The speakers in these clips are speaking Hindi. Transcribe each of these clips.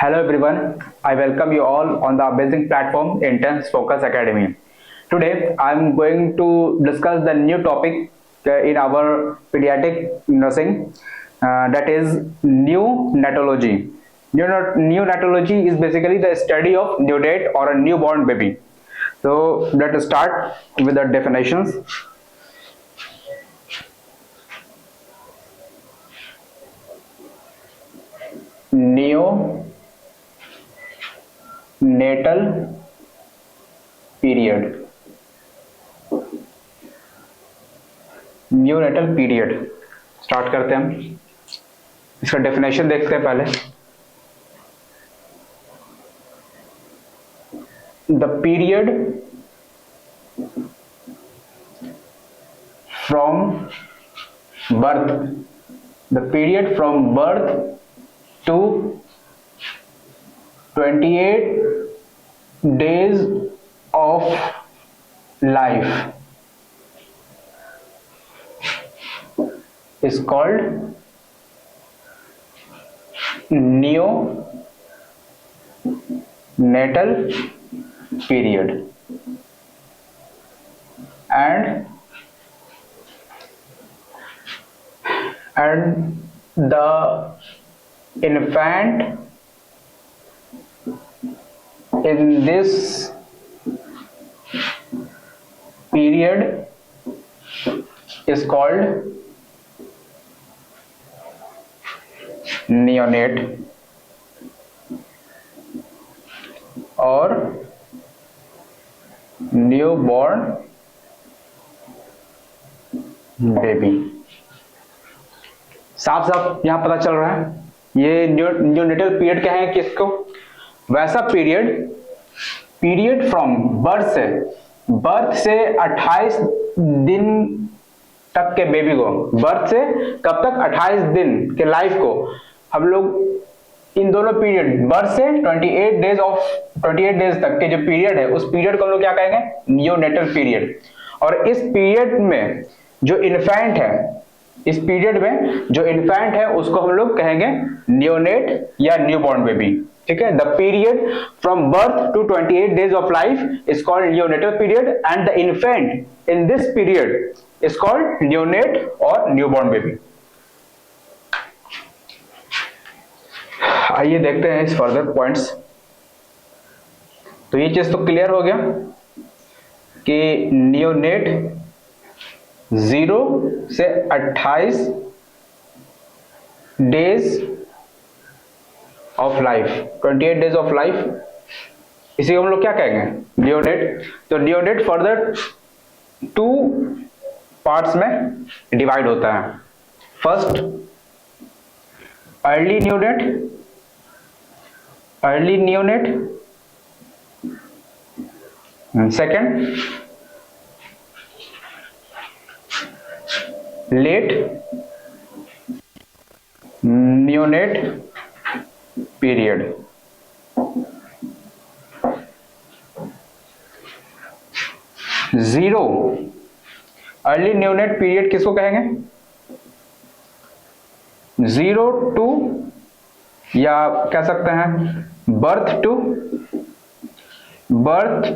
Hello everyone, I welcome you all on the amazing platform Intense Focus Academy. Today I am going to discuss the new topic in our pediatric nursing, that is neonatology. Neonatology is basically the study of neonate or a newborn baby. So let us start with the definitions. Neonatal period. Neonatal period start करते हैं हम। इसका डेफिनेशन देखते हैं पहले। The period from birth, the period from birth to 28 days of life is called neonatal period, and the infant in this period is called neonate or newborn baby। साफ साफ यहां पता चल रहा है ये न्यूनेटल पीरियड क्या है, किसको वैसा पीरियड फ्रॉम बर्थ से 28 दिन तक के बेबी को, बर्थ से कब तक 28 दिन के लाइफ को हम लोग इन दोनों पीरियड बर्थ से 28 डेज तक के जो पीरियड है उस पीरियड को हम लोग क्या कहेंगे, नियोनेटल पीरियड। और इस पीरियड में जो इन्फेंट है, इस पीरियड में जो इन्फेंट है उसको हम लोग कहेंगे नियोनेट या न्यूबॉर्न बेबी। ठीक है, the period from birth to 28 days of life is called neonatal period and the infant in this period is called neonate और न्यूबॉर्न बेबी। आइए देखते हैं इस फर्दर पॉइंट्स। तो ये चीज तो क्लियर हो गया कि नियोनेट 0 से 28 days of life, 28 days of life, इसी को हम लोग क्या कहेंगे, नियोनेट। तो नियोनेट फर्दर 2 पार्ट्स में डिवाइड होता है। First early neonate, second late neonate period. Zero early neonate period किसको कहेंगे, 0 टू या कह सकते हैं birth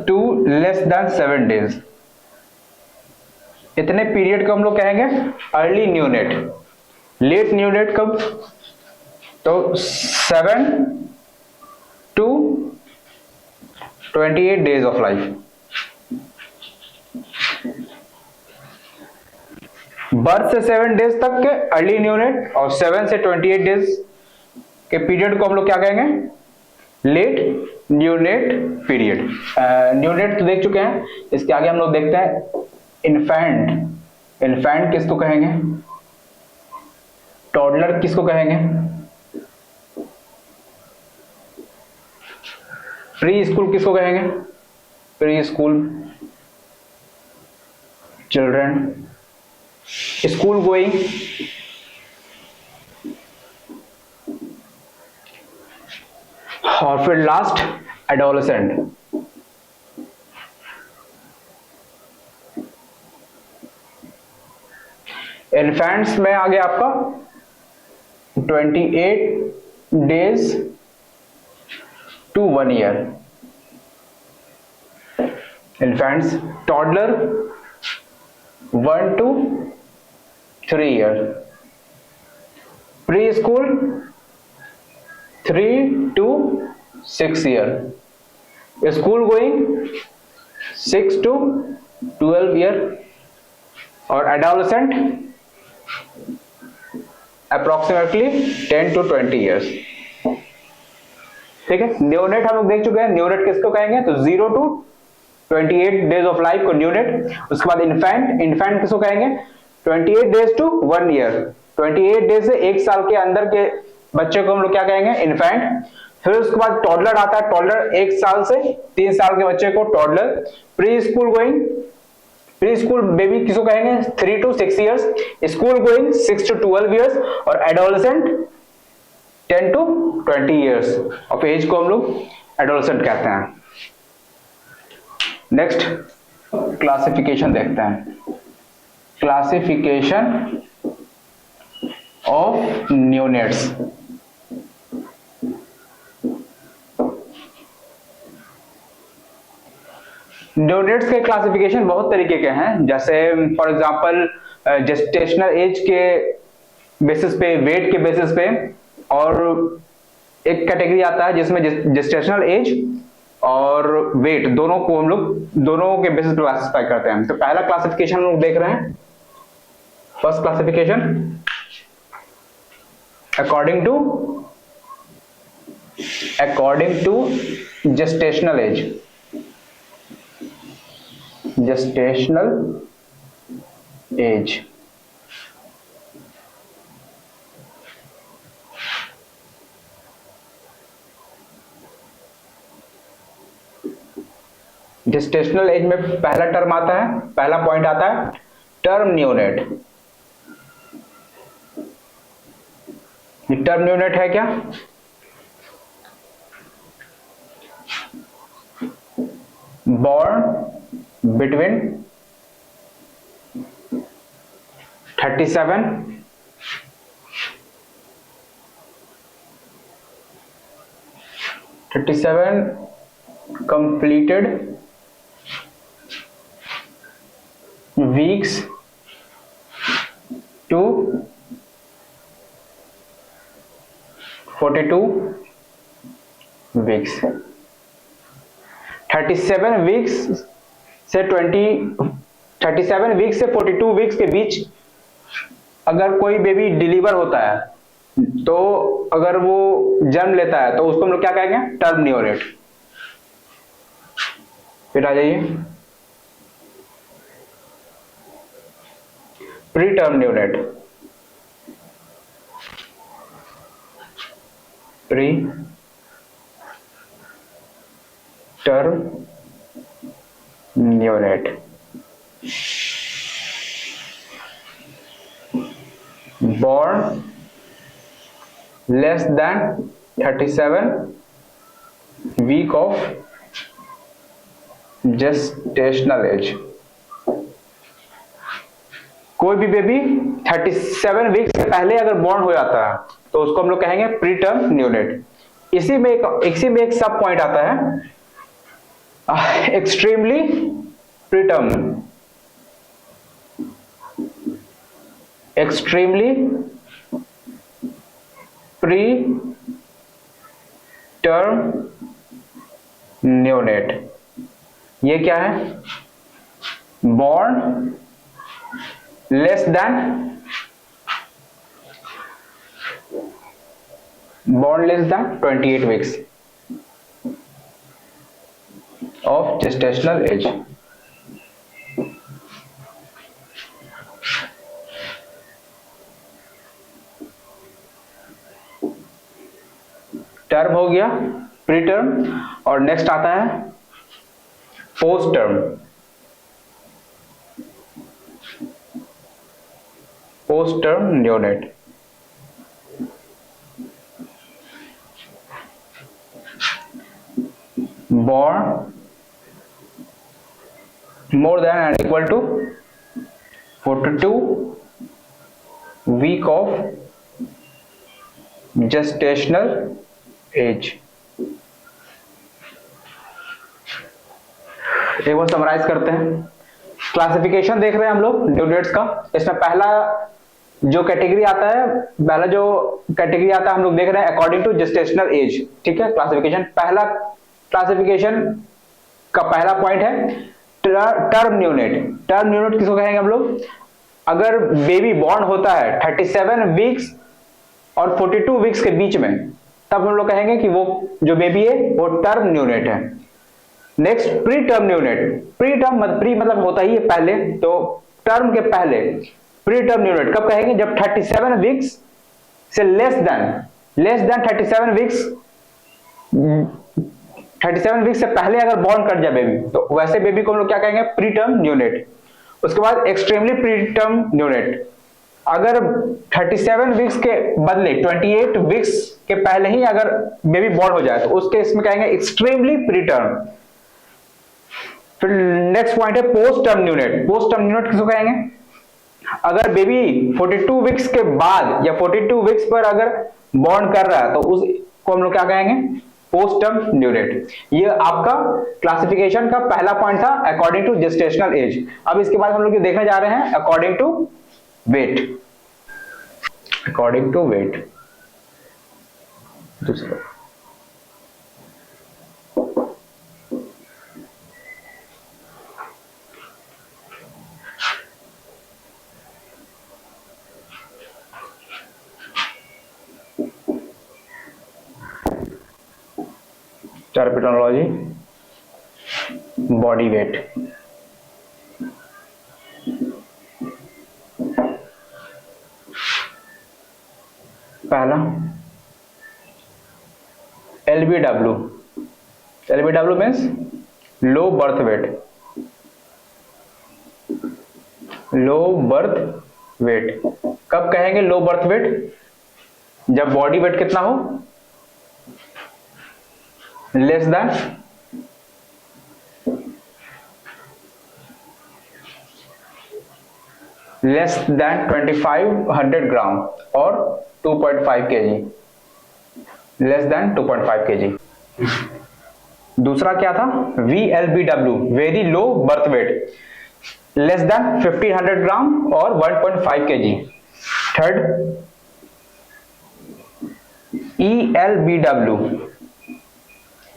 to less than 7 days, इतने पीरियड को हम लोग कहेंगे अर्ली नियोनेट। लेट नियोनेट कब, तो 7 to 28 days of life. Birth से 7 डेज तक के अर्ली नियोनेट और 7 से 28 डेज के पीरियड को हम लोग क्या कहेंगे, लेट नियोनेट पीरियड। नियोनेट तो देख चुके हैं, इसके आगे हम लोग देखते हैं इन्फेंट किसको कहेंगे, टॉडलर किसको कहेंगे, प्री स्कूल किसको कहेंगे, pre school children, school going, और फिर लास्ट एडोलेसेंट। इन्फेंट्स में आ गया आपका 28 days to 1 year. Infants, toddler 1 to 3 year. Preschool 3 to 6 year. School going 6 to 12 year. और adolescent approximately 10 to 20 years. ठीक है, न्यूनेट हम लोग देख चुके हैं. न्यूनेट किसको कहेंगे? तो 0 to 28 डेज ऑफ लाइफ को न्यूनेट. उसके बाद इन्फेंट किसको कहेंगे? 28 डेज टू 1 ईयर. 28 डेज से 1 साल के अंदर के बच्चे को हम लोग क्या कहेंगे? इन्फेंट. फिर उसके बाद टॉडलर आता है. टॉडलर 1 साल से 3 साल के बच्चे को toddler. Preschool going, preschool baby किसको कहेंगे? 3 to 6 years. School going 6 to 12 years. और adolescent 10 to 20 years of age को हम लोग एडोलेसेंट कहते हैं. नेक्स्ट क्लासिफिकेशन देखते हैं. Classification of neonates. न्यूनेट्स के क्लासिफिकेशन बहुत तरीके के हैं. जैसे फॉर एग्जांपल जेस्टेशनल एज के बेसिस पे, वेट के बेसिस पे, और एक कैटेगरी आता है जिसमें जेस्टेशनल एज और वेट दोनों को हम लोग दोनों के बेसिस पे क्लासिफाई करते हैं. तो पहला क्लासिफिकेशन हम लोग देख रहे हैं. First classification according to gestational age. Gestational age gestational age में पहला टर्म आता है, पहला पॉइंट आता है टर्म न्यूनेट. ये टर्म न्यूनेट है क्या? born between 37 completed weeks to 42 weeks. 37 weeks से 37 वीक्स से 42 वीक्स के बीच अगर कोई बेबी डिलीवर होता है, तो अगर वो जन्म लेता है, तो उसको हम लोग क्या कहेंगे? Term neonate. फिर आ जाइए pre term neonate. Pre term neonate. born less than 37 week of gestational age. कोई भी बेबी 37 वीक से पहले अगर बॉर्न हो जाता है, तो उसको हम लोग कहेंगे प्री टर्म न्यूनेट. इसी में एक सब पॉइंट आता है extremely preterm. Extremely pre term neonate. ये क्या है? Born less than 28 weeks of gestational age. Term हो गया, प्री टर्म. और नेक्स्ट आता है post term. Post term neonate. born more than or equal to 42 week of gestational age. एक बार समराइज करते हैं। क्लासिफिकेशन देख रहे हैं हम लोग ड्यू डेट्स का। इसमें पहला जो कैटेगरी आता है, हम लोग देख रहे हैं अकॉर्डिंग टू जेस्टेशनल एज। ठीक है, क्लासिफिकेशन पहला क्लासिफिकेशन का पहला पॉइंट है टर्म न्यूनेट। टर्म न्यूनेट किसको कहेंगे हम लोग? अगर बेबी बॉर्न होता है 37 वीक्स और 42 वीक्स के बीच में, तब हम लोग कहेंगे कि वो जो बेबी है वो टर्म न्यूनेट है। Next pre term neonate. Pre मतलब होता ही है पहले, तो टर्म के पहले प्री टर्म न्यूनेट कब कहेंगे? जब 37 वीक्स से लेस देन 37 वीक्स 37 वीक्स से पहले अगर बॉर्न कर जाए बेबी, तो वैसे बेबी को हम लोग क्या कहेंगे? Pre term neonate. उसके बाद एक्सट्रीमली प्री टर्म न्यूनेट। अगर 37 वीक्स के बदले 28 वीक्स के पहले ही अगर बेबी बॉर्न हो जाए, तो उसके इसमें कहेंगे एक्सट्रीमली प्री टर्म। फिर नेक्स्ट पॉइंट है post term neonate. Post term neonate किसको कहेंगे? अगर बेबी 42 वीक्स के बाद या 42 वीक्स पर अगर बॉर्न कर रहा है, तो उसको हम लोग क्या कहेंगे? Post term neonate. ये आपका क्लासिफिकेशन का पहला पॉइंट था अकॉर्डिंग टू जेस्टेशनल एज। अब इसके बाद हम लोग देखने जा रहे हैं according to weight. According to weight दूसरा टर्मिनोलॉजी बॉडी वेट। पहला LBW। LBW means low birth weight. Low birth weight कब कहेंगे? लो बर्थ वेट जब बॉडी वेट कितना हो? लेस देन 2500 ग्राम और 2.5 kg। Less than 2.5 kg। दूसरा क्या था? VLBW very low birth wait, less than 1500 ग्राम और 1.5 kg। Third ELBW।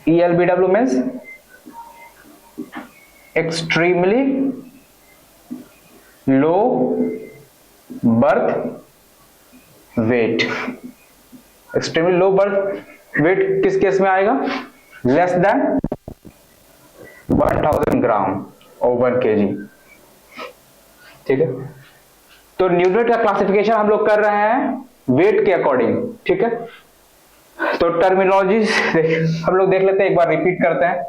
ELBW means extremely low birth wait. Extremely low birth wait किस केस में आएगा? लेस देन 1000 ग्राम और 1 kg। ठीक है, तो न्यूनेट का क्लासिफिकेशन हम लोग कर रहे हैं वेट के अकॉर्डिंग। ठीक है, तो टर्मिनोलॉजी हम लोग देख लेते हैं, एक बार रिपीट करते हैं,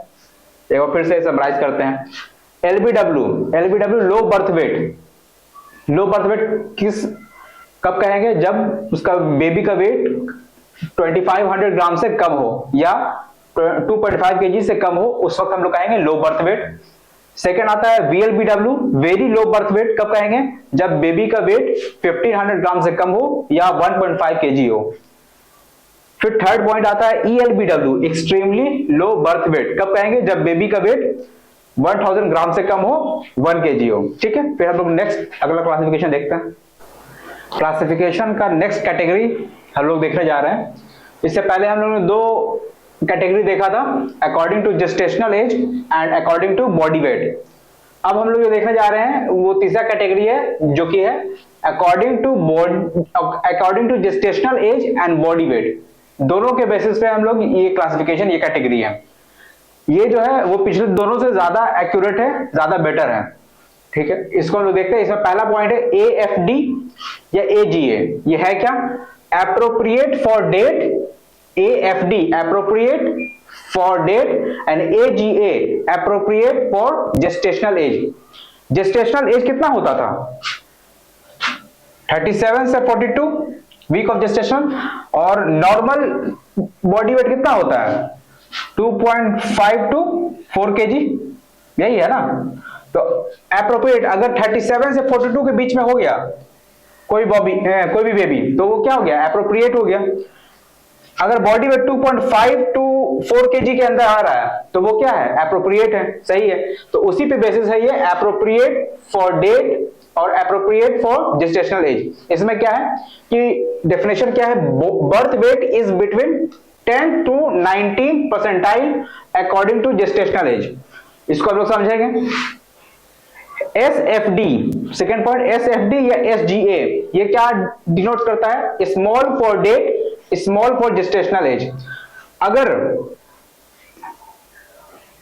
एक बार फिर से समराइज करते हैं। LBW लो birth weight. Low birth weight कब कहेंगे? जब उसका बेबी का वेट 2500 ग्राम से कम हो या 2.5 kg से कम हो, उस वक्त हम लोग कहेंगे लो बर्थ वेट। सेकेंड आता है VLBW very low birth weight. कब कहेंगे? जब बेबी का वेट 1500 ग्राम से कम हो या 1.5 kg हो। फिर थर्ड पॉइंट आता है ELBW extremely low birth weight. कब कहेंगे? जब बेबी का वेट 1000 ग्राम से कम हो, 1 kg हो। ठीक है, फिर हम लोग नेक्स्ट अगला क्लासिफिकेशन देखते हैं। क्लासिफिकेशन का नेक्स्ट कैटेगरी हम लोग देखने जा रहे हैं। इससे पहले हम लोगों ने दो कैटेगरी देखा था, according to gestational age and according to body weight. अब हम लोग जो देखने जा रहे हैं वो तीसरा कैटेगरी है, जो कि है according to gestational age and body weight. दोनों के बेसिस पे हम लोग ये क्लासिफिकेशन, ये कैटेगरी है, ये जो है वो पिछले दोनों से ज्यादा एक्यूरेट है, ज्यादा बेटर है। ठीक है, इसको हम लोग देखते हैं। इसमें पहला पॉइंट है AFD या AGA। ये है क्या? Appropriate for date. AFD appropriate for date and AGA appropriate for gestational age. Gestational age कितना होता था? 37 से 42 वीक ऑफ जेस्टेशन। और नॉर्मल बॉडी वेट कितना होता है? 2.5 to 4 kg, यही है ना। तो एप्रोप्रिएट अगर 37 से 42 के बीच में हो गया कोई भी बेबी, तो वो क्या हो गया? एप्रोप्रिएट हो गया। अगर बॉडी वेट 2.5 टू 4 केजी के अंदर आ रहा है तो वो क्या है, एप्रोप्रिएट है, सही है। तो उसी पे बेसिस है ये, एप्रोप्रिएट फॉर डेट और एप्रोप्रिएट फॉर जेस्टेशनल एज। इसमें क्या है कि डेफिनेशन क्या है, birth weight is between 10 to 19 percentile according to gestational age. इसको आप लोग समझेंगे। SFD, सेकेंड पॉइंट, SFD या SGA, ये क्या डिनोट करता है, small for date, small for gestational age. अगर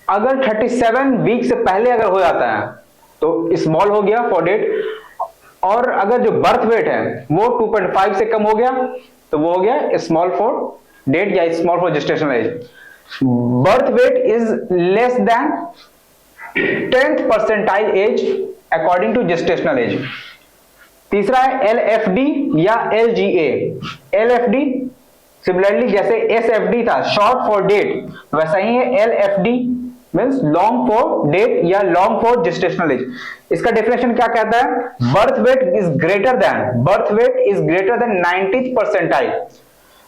37 वीक से पहले अगर हो जाता है तो स्मॉल हो गया फॉर डेट, और अगर जो बर्थ वेट है वो 2.5 से कम हो गया तो वो हो गया स्मॉल फॉर डेट या small for gestational age. Birth weight is less than 10th percentile age according to gestational age. तीसरा है LFD या LGA। LFD सिमिलरली जैसे SFD था, शॉर्ट फॉर डेट, वैसा ही है LFD, means long for date या लॉन्ग फॉर जेस्टेशनल एज। इसका डेफिनेशन क्या कहता है, birth weight is greater than 90th percentile.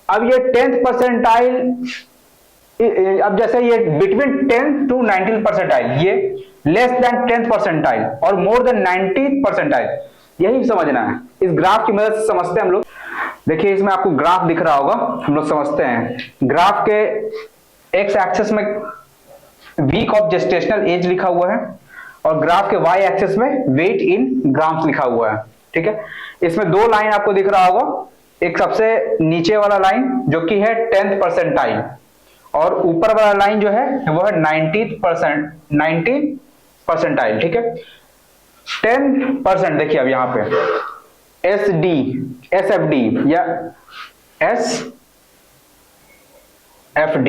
अब ये 10th परसेंटाइल, अब जैसे ये बिटवीन 10 टू 19 परसेंटाइल, ये लेस देन 10th परसेंटाइल और मोर देन 90th परसेंटाइल, यही समझना है। इस ग्राफ की मदद से समझते हैं हम लोग। देखिए इसमें आपको ग्राफ दिख रहा होगा, हम लोग समझते हैं। ग्राफ के एक्स एक्सिस में वीक ऑफ जेस्टेशनल एज लिखा हुआ है और ग्राफ के वाई एक्सिस में वेट इन ग्राम्स लिखा हुआ है, ठीक है। इसमें दो लाइन आपको दिख रहा होगा, एक सबसे नीचे वाला लाइन जो कि है 10th परसेंटाइल और ऊपर वाला लाइन जो है वो है 90th परसेंटाइल, ठीक है। 10% देखिए अब यहाँ पे SFD या SFD,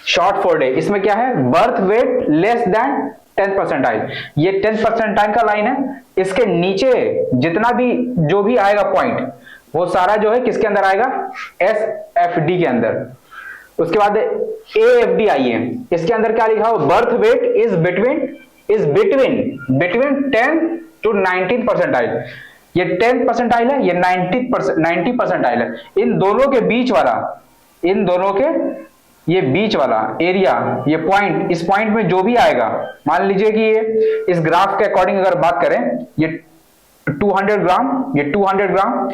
शॉर्ट फॉर डे। इसमें क्या है, birth weight less than 10th percentile, ये 10th परसेंटाइल का लाइन है। इसके नीचे जितना भी जो भी आएगा पॉइंट, वो सारा जो है किसके अंदर आएगा, SFD के अंदर। उसके बाद AFD आइए, इसके अंदर क्या लिखा हो, birth weight is between 10 to 19 percentile. ये 10th परसेंटाइल है, ये 90 परसेंटाइल है। इन दोनों के बीच वाला, ये बीच वाला एरिया, ये पॉइंट, इस पॉइंट में जो भी आएगा, मान लीजिए कि ये इस ग्राफ के अकॉर्डिंग अगर बात करें, ये 200 ग्राम, ये 200 ग्राम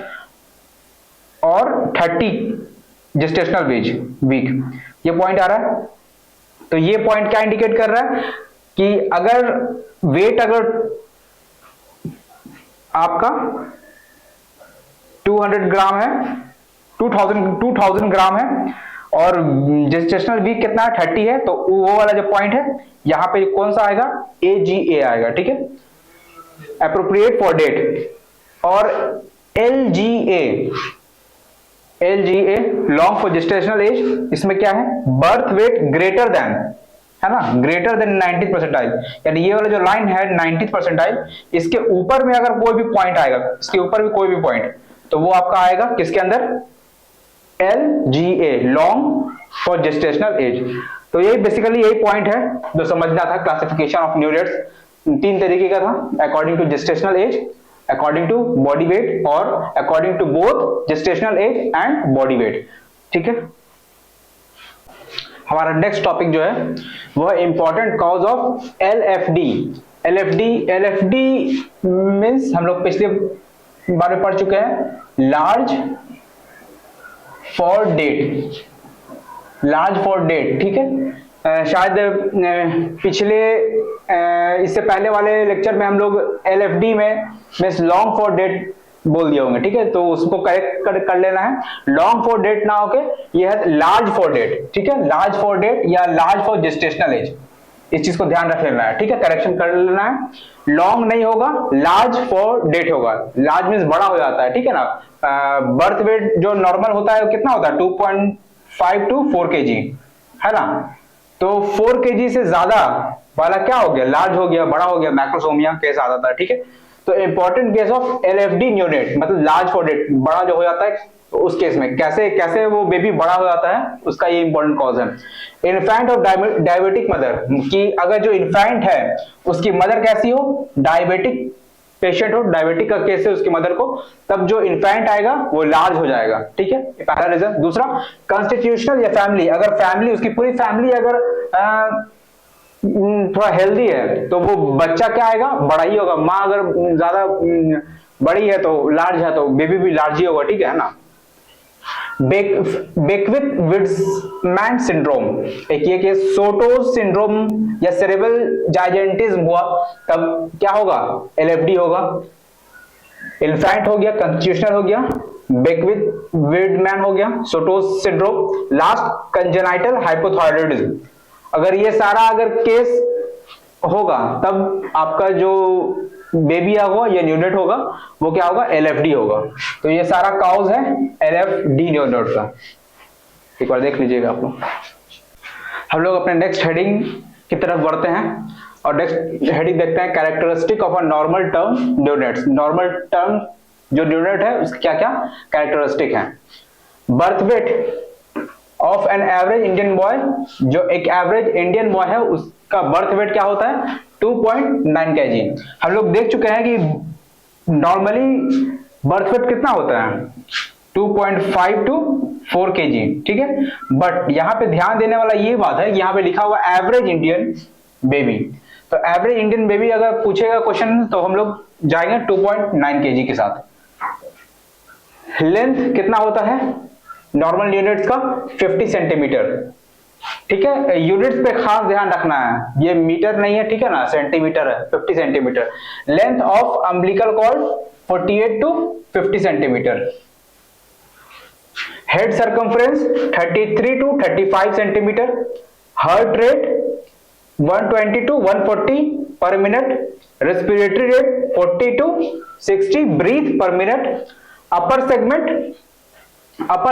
और 30 जेस्टेशनल वीक, ये पॉइंट आ रहा है। तो ये पॉइंट क्या इंडिकेट कर रहा है कि अगर वेट अगर आपका 200 ग्राम है, 2000 ग्राम है और जेस्टेशनल वीक कितना है, 30 है, तो वो वाला जो पॉइंट है यहां पे कौन सा आएगा, AGA आएगा, ठीक है, एप्रोप्रिएट फॉर डेट। और LGA long for gestational age, इसमें क्या है, बर्थ वेट ग्रेटर देन, है ना, ग्रेटर देन 90th परसेंटाइल, यानी ये वाला जो लाइन है 90th परसेंटाइल, इसके ऊपर में अगर कोई भी पॉइंट आएगा, इसके ऊपर भी कोई भी पॉइंट, तो वो आपका आएगा किसके अंदर, LGA long for gestational as. तो यही बेसिकली यही पॉइंट है जो समझना था। क्लासिफिकेशन ऑफ न्यू डेट्स 3 तरीके का था, according to gestational age, according to body weight और according to both gestational age and body weight, ठीक है। हमारा नेक्स्ट टॉपिक जो है वो है important cause of LFD means हम लोग पिछले बारे में पढ़ चुके हैं, लार्ज फॉर डेट, ठीक है। शायद पिछले इससे पहले वाले लेक्चर में हम लोग LFD में मींस लॉन्ग फॉर डेट बोल दिए होंगे, ठीक है, तो उसको करेक्ट कर लेना है, लॉन्ग फॉर डेट ना होके ये है लार्ज फॉर डेट, ठीक है, लार्ज फॉर डेट या लार्ज फॉर जेस्टेशनल एज, इस चीज को ध्यान रख लेना है, ठीक है, करेक्शन कर लेना है। लॉन्ग नहीं होगा, लार्ज फॉर डेट होगा, लार्ज मींस बड़ा हो जाता है, ठीक है ना। बर्थ वेट जो नॉर्मल होता है वो कितना होता है, 2.5 टू 4 kg, है ना, तो 4 kg से ज्यादा वाला क्या हो गया, लार्ज हो गया, बड़ा हो गया, मैक्रोसोमिया केस आ जाता है, ठीक है। तो important case of LFD neonate मतलब लार्ज फॉर डेट, बड़ा जो हो जाता है, तो उस केस में कैसे वो बेबी बड़ा हो जाता है, उसका ये इंपॉर्टेंट कॉज है। इन्फेंट ऑफ डायबिटिक मदर, कि अगर जो इन्फेंट है उसकी मदर कैसी हो, डायबिटिक पेशेंट हो, डायबिटिक का केस है उसकी मदर को, तब जो इन्फेंट आएगा वो लार्ज हो जाएगा, ठीक है, ये पहला रीजन। दूसरा कॉन्स्टिट्यूशनल या फैमिली, अगर फैमिली उसकी पूरी फैमिली अगर थोड़ा हेल्दी है तो वो बच्चा क्या आएगा, बड़ा ही होगा। माँ अगर ज्यादा बड़ी है तो लार्ज है तो बेबी भी लार्ज ही होगा, ठीक है ना। बेक्विथ-विट्जमैन सिंड्रोम, एक ये केस सोटोज सिंड्रोम या सेरेब्रल जाइजेंटिज्म हुआ तब क्या होगा, एलएफडी होगा। इन्फेंट हो गया, कॉन्स्टिट्यूशनल हो गया, बेक्विथ-विट्जमैन हो गया, सोटोज सिंड्रोम, लास्ट कंजेनाइटल हाइपोथायरॉयडिज्म। अगर ये सारा अगर केस होगा तब आपका जो बेबी होगा या न्यूनेट होगा वो क्या होगा, एलएफडी होगा। तो ये सारा काउज है एलएफडी न्यूनेट का, एक बार देख लीजिएगा आप लोग। हम लोग अपने नेक्स्ट हेडिंग की तरफ बढ़ते हैं और नेक्स्ट हेडिंग देखते हैं characteristic of a normal term neonates. Normal term जो न्यूनेट है उसके क्या क्या कैरेक्टरिस्टिक है। Birth weight of an average Indian boy, जो एक एवरेज इंडियन बॉय है उसका बर्थ वेट क्या होता है, 2.9 kg। हम लोग देख चुके हैं कि नॉर्मली बर्थ वेट कितना होता है, 2.5 to 4 kg, ठीक है। बट यहाँ पे ध्यान देने वाला ये बात है, यहाँ पे लिखा हुआ एवरेज इंडियन बेबी। तो एवरेज इंडियन बेबी अगर पूछेगा क्वेश्चन तो हम लोग जाएंगे 2.9 kg के साथ। लेंथ कितना होता है नॉर्मल यूनिट्स का, 50 सेंटीमीटर, ठीक है। यूनिट्स पे खास ध्यान रखना है, ये मीटर नहीं है, ठीक है ना, सेंटीमीटर है, 50 centimetre. Length of umbilical cord 48 to 50 centimetre. Head circumference 33 to 35 centimetre. Heart rate 120 to 140 per minute. Respiratory rate 40 to 60 breath per minute. Upper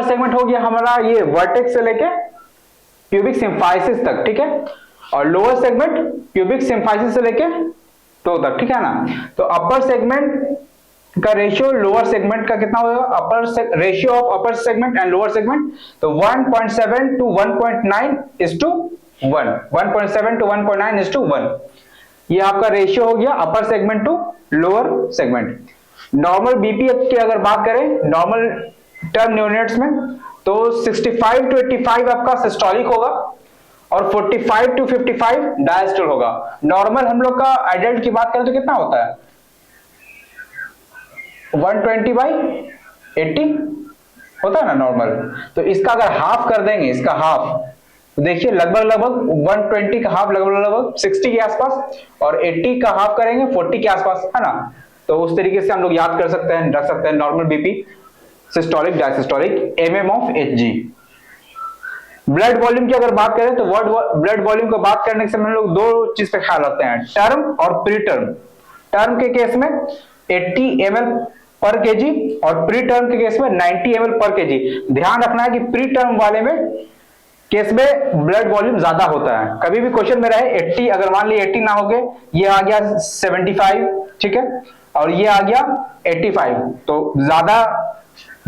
segment हो गया हमारा ये वर्टेक्स से लेके प्यूबिक सिम्फाइसिस तक, ठीक है। और लोअर सेगमेंट प्यूबिक सिम्फाइसिस से लेके टो तक, ठीक है ना। तो अपर सेगमेंट का रेशियो लोअर सेगमेंट का कितना होगा, ratio of upper segment and lower segment, तो 1.7 to 1.9 is to 1, 1.7 to 1.9 is to 1। ये आपका रेशियो हो गया upper segment to lower segment. Normal BP की अगर बात करें नॉर्मल टर्म यूनिट्स में तो 65 to 85 आपका सिस्टोलिक होगा और 45 to 55 डायस्टोल होगा। नॉर्मल हम लोग का एडल्ट की बात करें तो कितना होता है, 120/80 होता है ना नॉर्मल। तो इसका अगर हाफ कर देंगे, इसका हाफ, तो देखिए लगभग 120 का हाफ लगभग 60 के आसपास, और 80 का हाफ करेंगे 40 के आसपास, है ना। तो उस तरीके से हम लोग याद कर सकते हैं, रख सकते हैं normal BP, systolic, diastolic, mm of Hg। Blood volume की अगर बात करें तो ब्लड वॉल्यूम को बात करने के समय हम लोग दो चीज पे ख्याल रखते हैं, टर्म और प्री टर्म। टर्म के केस में 80 ml पर kg और प्री टर्म के केस में 90 ml पर kg। ध्यान रखना है कि प्री टर्म वाले में केस में ब्लड वॉल्यूम ज्यादा होता है। कभी भी क्वेश्चन में रहे 80, अगर मान लीजिए 80 ना हो गए, ये आ गया 75, ठीक है, और ये आ गया 85, तो ज्यादा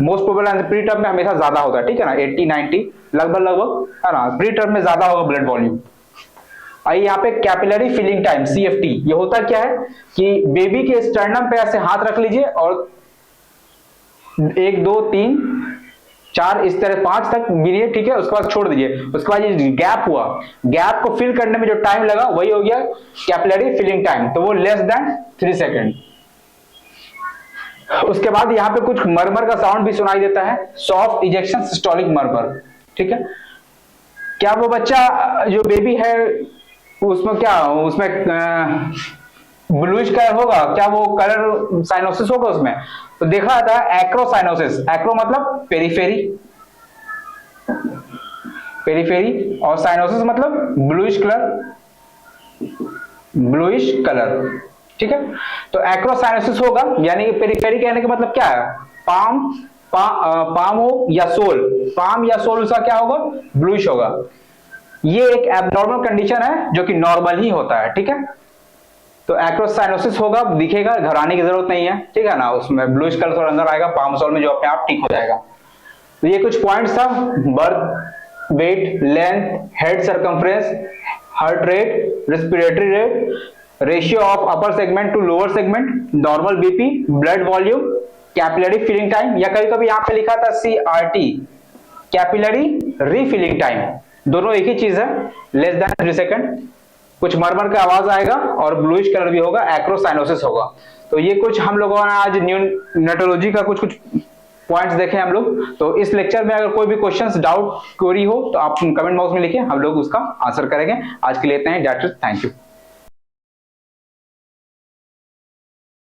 most probable answer pre term में हमेशा ज्यादा होता है, ठीक है ना, 80 90 लगभग, है ना, प्री टर्म में ज्यादा होगा ब्लड वॉल्यूम। आइए यहाँ पे कैपिलरी फिलिंग टाइम CFT, ये होता क्या है कि बेबी के स्टर्नम पे ऐसे हाथ रख लीजिए और 1 2 3 4 इस तरह 5 तक गिनिए, ठीक है, उसके बाद छोड़ दीजिए। उसके बाद ये गैप हुआ, गैप को फिल करने में जो टाइम लगा वही हो गया कैपिलरी फिलिंग टाइम, तो वो लेस देन 3 सेकेंड। उसके बाद यहाँ पे कुछ मरमर का साउंड भी सुनाई देता है, सॉफ्ट इजेक्शन सिस्टोलिक मरमर, ठीक है। क्या वो बच्चा जो बेबी है उसमें क्या, उसमें ब्लूइश कलर होगा, क्या वो कलर साइनोसिस होगा उसमें, तो देखा जाता है एक्रोसाइनोसिस। एक्रो मतलब पेरीफेरी और साइनोसिस मतलब ब्लूइश कलर, ठीक है। तो एक्रोसाइनोसिस होगा, यानी कि पेरीफेरी कहने का मतलब क्या है, पाम हो या सोल, पाम या सोल उसका क्या होगा, ब्लूइश होगा। ये एक एब्नॉर्मल कंडीशन है जो कि नॉर्मल ही होता है, ठीक है। तो एक्रोसाइनोसिस होगा, दिखेगा, घबराने की जरूरत नहीं है, ठीक है ना, उसमें ब्लूइश कलर थोड़ा अंदर आएगा पाम सोल में, जो अपने आप ठीक हो जाएगा। तो ये कुछ पॉइंट्स था, birth weight, length, head circumference, heart rate, respiratory rate, ratio of upper segment to lower segment, normal BP, blood volume, capillary filling time, या कभी कभी यहाँ पे लिखा था CRT, कैपिलरी रीफिलिंग टाइम, दोनों एक ही चीज है, लेस देन 3 सेकंड। कुछ मरमर का आवाज आएगा और ब्लूइश कलर भी होगा, एक्रोसाइनोसिस होगा। तो ये कुछ हम लोगों ने आज न्यूनेटोलॉजी का कुछ पॉइंट्स देखे हम लोग। तो इस लेक्चर में अगर कोई भी क्वेश्चंस, डाउट, क्वेरी हो तो आप कमेंट बॉक्स में लिखिए, हम लोग उसका आंसर करेंगे। आज के लिए इतना ही, थैंक यू।